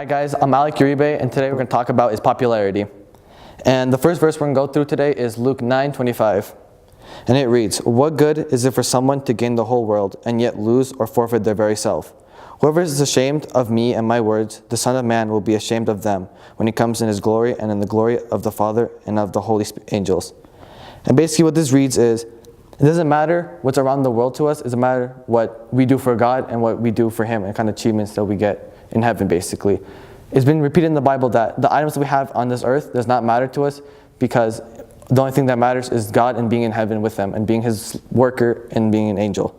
Hi guys, I'm Alik Uribe, and today we're going to talk about his popularity. And the first verse we're going to go through today is Luke 9:25. And it reads, "What good is it for someone to gain the whole world and yet lose or forfeit their very self? Whoever is ashamed of me and my words, the Son of Man will be ashamed of them when he comes in his glory and in the glory of the Father and of the holy angels." And basically what this reads is, it doesn't matter what's around the world to us, it doesn't matter what we do for God and what we do for Him and kind of achievements that we get in heaven, basically. It's been repeated in the Bible that the items that we have on this earth does not matter to us, because the only thing that matters is God and being in heaven with Him and being His worker and being an angel.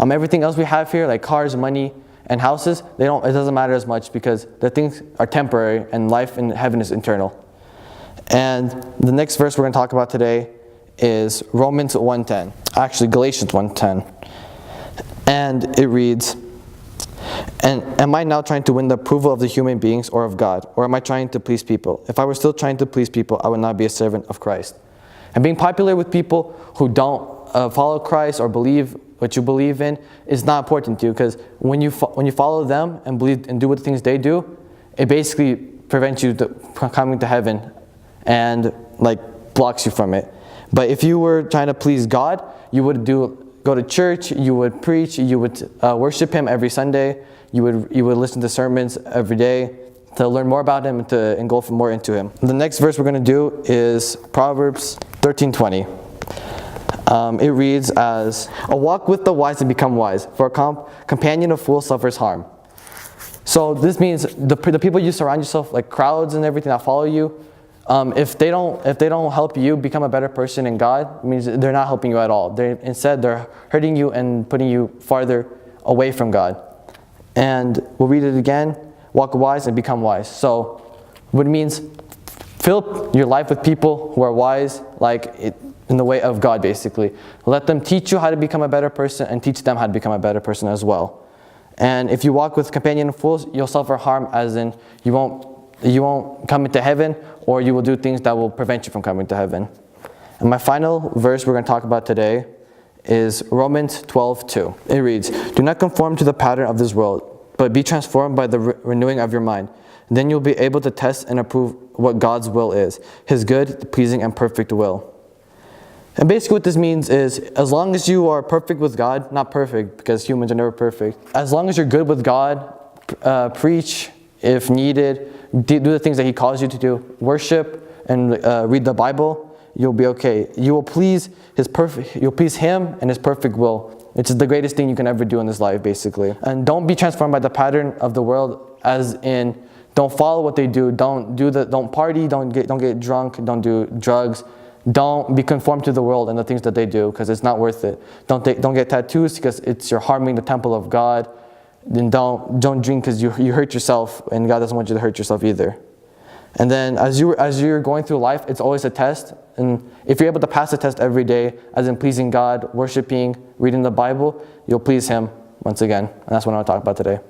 Everything else we have here, like cars, money, and houses, it doesn't matter as much, because the things are temporary and life in heaven is eternal. And the next verse we're going to talk about today is Romans 1:10. Actually, Galatians 1:10. And it reads, "And am I now trying to win the approval of the human beings or of God? Or am I trying to please people? If I were still trying to please people, I would not be a servant of Christ." And being popular with people who don't follow Christ or believe what you believe in is not important to you, because when you follow them and believe and do what things they do, it basically prevents you from coming to heaven and blocks you from it. But if you were trying to please God, you would go to church, you would preach, you would worship Him every Sunday, you would listen to sermons every day to learn more about Him and to engulf more into Him. The next verse we're going to do is Proverbs 13:20. It reads as, "A walk with the wise and become wise, for a companion of fools suffers harm." So this means the people you surround yourself, like crowds and everything that follow you, if they don't help you become a better person in God, it means they're not helping you at all. Instead they're hurting you and putting you farther away from God. And we'll read it again. Walk wise and become wise. So what it means, fill your life with people who are wise, in the way of God, basically. Let them teach you how to become a better person and teach them how to become a better person as well. And if you walk with companion of fools, you'll suffer harm, as in you won't come into heaven, or you will do things that will prevent you from coming to heaven. And my final verse we're going to talk about today is Romans 12:2. It reads, "Do not conform to the pattern of this world, but be transformed by the renewing of your mind. Then you'll be able to test and approve what God's will is, His good, pleasing, and perfect will." And basically what this means is, as long as you are perfect with God, not perfect because humans are never perfect, as long as you're good with God, preach if needed, do the things that He calls you to do, worship and read the Bible, you'll be okay. You'll please Him and His perfect will, which is the greatest thing you can ever do in this life, basically. And don't be transformed by the pattern of the world, as in don't follow what they do, don't party, don't get drunk, don't do drugs. Don't be conformed to the world and the things that they do, because it's not worth it. Don't get tattoos, because you're harming the temple of God. Then don't drink, because you hurt yourself, and God doesn't want you to hurt yourself either. And then as you're going through life, it's always a test. And if you're able to pass the test every day, as in pleasing God, worshiping, reading the Bible, you'll please Him once again. And that's what I want to talk about today.